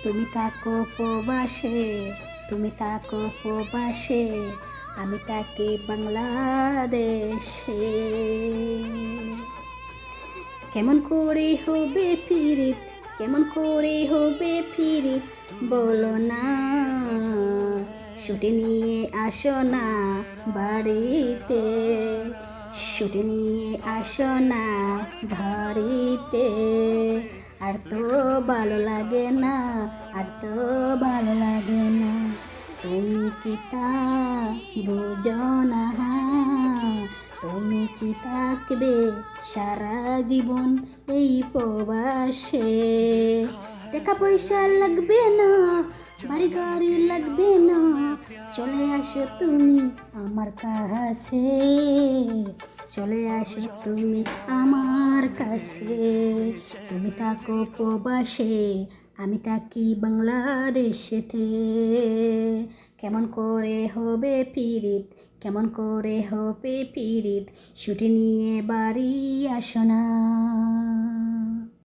তুমি থাকো প্রবাসে, তুমি থাকো প্রবাসে, আমি থাকি বাংলাদেশে। কেমন করে হবে ফিরিত, কেমন করে হবে ফিরিত, বলো না। ছুটি নিয়ে আসো না বাড়িতে, ছুটি নিয়ে আসো না বাড়িতে। আর তো ভালো লাগে না, আর তো ভালো লাগে না। তুমি কি তা বুঝো না? তুমি কি থাকবে সারা জীবন এই প্রবাসে? টাকা পয়সা লাগবে না, বাড়ি গাড়ি লাগবে না, চলে আসো তুমি আমার কাছে, চলে আসো তুমি আমার কাছে। তুমি থাকো প্রবাসে, আমি থাকি বাংলাদেশেতে। কেমন করে হবে পিরিত, কেমন করে হবে পিরিত, ছুটি নিয়ে বাড়ি আসো না।